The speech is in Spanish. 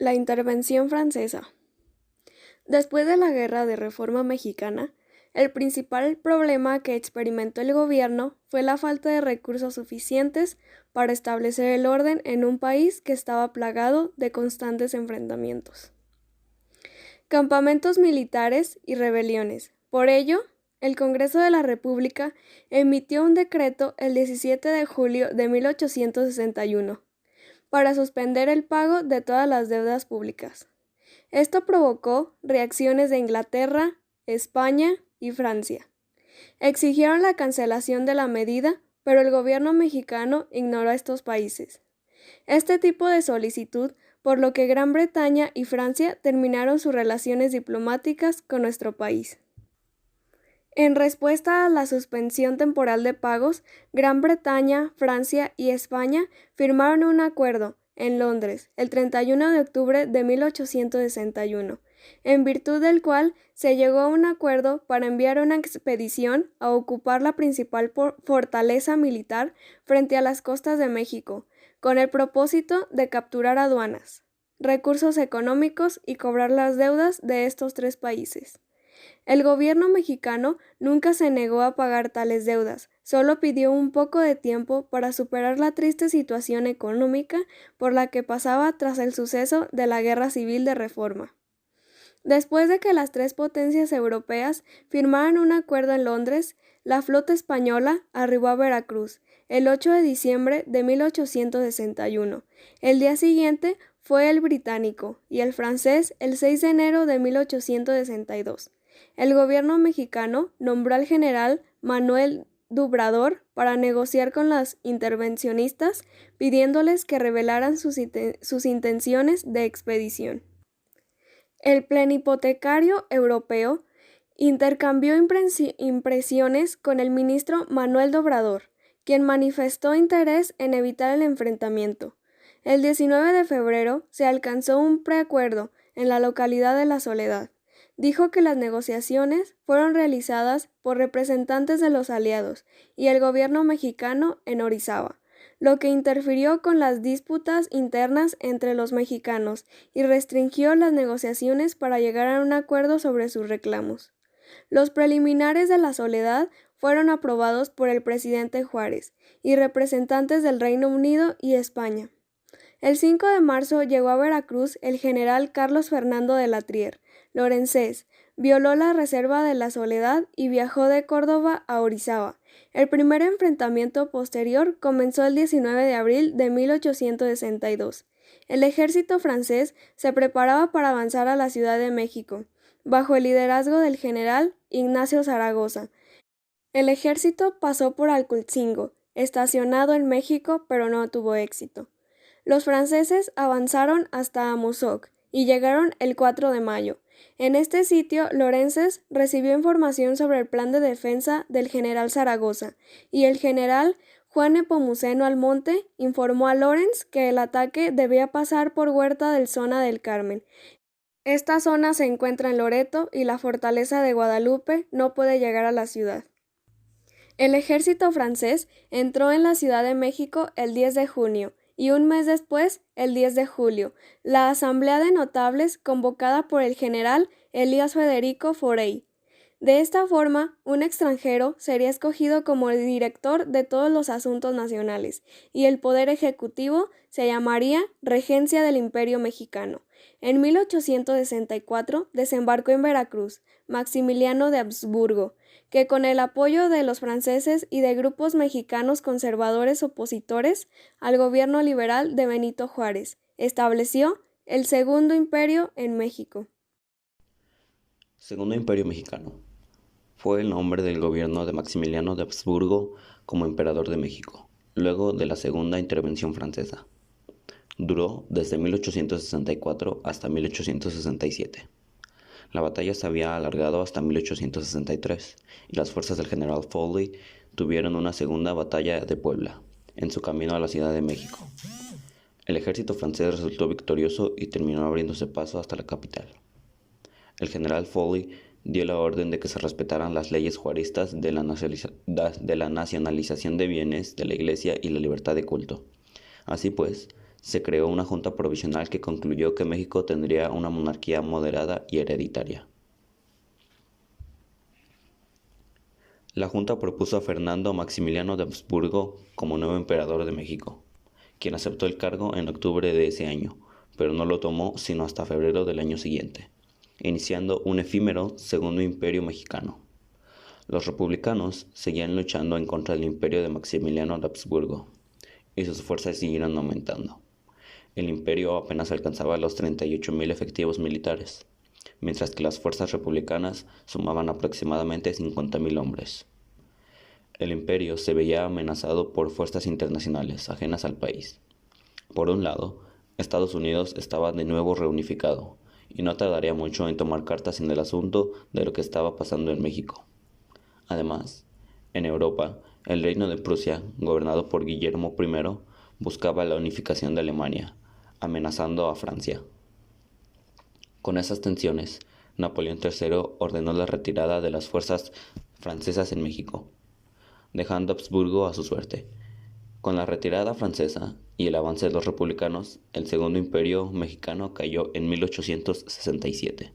La intervención francesa. Después de la Guerra de Reforma Mexicana, el principal problema que experimentó el gobierno fue la falta de recursos suficientes para establecer el orden en un país que estaba plagado de constantes enfrentamientos. Campamentos militares y rebeliones. Por ello, el Congreso de la República emitió un decreto el 17 de julio de 1861 para suspender el pago de todas las deudas públicas. Esto provocó reacciones de Inglaterra, España y Francia. Exigieron la cancelación de la medida, pero el gobierno mexicano ignoró a estos países. Este tipo de solicitud, por lo que Gran Bretaña y Francia terminaron sus relaciones diplomáticas con nuestro país. En respuesta a la suspensión temporal de pagos, Gran Bretaña, Francia y España firmaron un acuerdo en Londres el 31 de octubre de 1861, en virtud del cual se llegó a un acuerdo para enviar una expedición a ocupar la principal fortaleza militar frente a las costas de México, con el propósito de capturar aduanas, recursos económicos y cobrar las deudas de estos tres países. El gobierno mexicano nunca se negó a pagar tales deudas, solo pidió un poco de tiempo para superar la triste situación económica por la que pasaba tras el suceso de la Guerra Civil de Reforma. Después de que las tres potencias europeas firmaran un acuerdo en Londres, la flota española arribó a Veracruz el 8 de diciembre de 1861. El día siguiente fue el británico y el francés el 6 de enero de 1862. El gobierno mexicano nombró al general Manuel Dubrador para negociar con los intervencionistas, pidiéndoles que revelaran sus intenciones de expedición. El plenipotenciario europeo intercambió impresiones con el ministro Manuel Dubrador, quien manifestó interés en evitar el enfrentamiento. El 19 de febrero se alcanzó un preacuerdo en la localidad de La Soledad. Dijo que las negociaciones fueron realizadas por representantes de los aliados y el gobierno mexicano en Orizaba, lo que interfirió con las disputas internas entre los mexicanos y restringió las negociaciones para llegar a un acuerdo sobre sus reclamos. Los preliminares de La Soledad fueron aprobados por el presidente Juárez y representantes del Reino Unido y España. El 5 de marzo llegó a Veracruz el general Carlos Fernando de la Trier, Lorenzés, violó la reserva de La Soledad y viajó de Córdoba a Orizaba. El primer enfrentamiento posterior comenzó el 19 de abril de 1862. El ejército francés se preparaba para avanzar a la Ciudad de México, bajo el liderazgo del general Ignacio Zaragoza. El ejército pasó por Alculcingo, estacionado en México, pero no tuvo éxito. Los franceses avanzaron hasta Amozoc y llegaron el 4 de mayo. En este sitio, Lorenzés recibió información sobre el plan de defensa del general Zaragoza, y el general Juan Nepomuceno Almonte informó a Lorenz que el ataque debía pasar por Huerta del Zona del Carmen. Esta zona se encuentra en Loreto y la fortaleza de Guadalupe no puede llegar a la ciudad. El ejército francés entró en la Ciudad de México el 10 de junio, y un mes después, el 10 de julio, la Asamblea de Notables convocada por el general Elías Federico Forey. De esta forma, un extranjero sería escogido como el director de todos los asuntos nacionales, y el poder ejecutivo se llamaría Regencia del Imperio Mexicano. En 1864 desembarcó en Veracruz Maximiliano de Habsburgo, que con el apoyo de los franceses y de grupos mexicanos conservadores opositores al gobierno liberal de Benito Juárez, estableció el Segundo Imperio en México. Segundo Imperio Mexicano. Fue el nombre del gobierno de Maximiliano de Habsburgo como emperador de México, luego de la Segunda Intervención Francesa. Duró desde 1864 hasta 1867. La batalla se había alargado hasta 1863 y las fuerzas del general Foley tuvieron una segunda batalla de Puebla, en su camino a la Ciudad de México. El ejército francés resultó victorioso y terminó abriéndose paso hasta la capital. El general Foley dio la orden de que se respetaran las leyes juaristas de la nacionalización de bienes de la iglesia y la libertad de culto. Así pues, se creó una junta provisional que concluyó que México tendría una monarquía moderada y hereditaria. La junta propuso a Fernando Maximiliano de Habsburgo como nuevo emperador de México, quien aceptó el cargo en octubre de ese año, pero no lo tomó sino hasta febrero del año siguiente, iniciando un efímero segundo imperio mexicano. Los republicanos seguían luchando en contra del imperio de Maximiliano de Habsburgo, y sus fuerzas siguieron aumentando. El imperio apenas alcanzaba los 38,000 efectivos militares, mientras que las fuerzas republicanas sumaban aproximadamente 50,000 hombres. El imperio se veía amenazado por fuerzas internacionales ajenas al país. Por un lado, Estados Unidos estaba de nuevo reunificado, y no tardaría mucho en tomar cartas en el asunto de lo que estaba pasando en México. Además, en Europa, el reino de Prusia, gobernado por Guillermo I, buscaba la unificación de Alemania, amenazando a Francia. Con esas tensiones, Napoleón III ordenó la retirada de las fuerzas francesas en México, dejando a Habsburgo a su suerte. Con la retirada francesa y el avance de los republicanos, el Segundo Imperio mexicano cayó en 1867.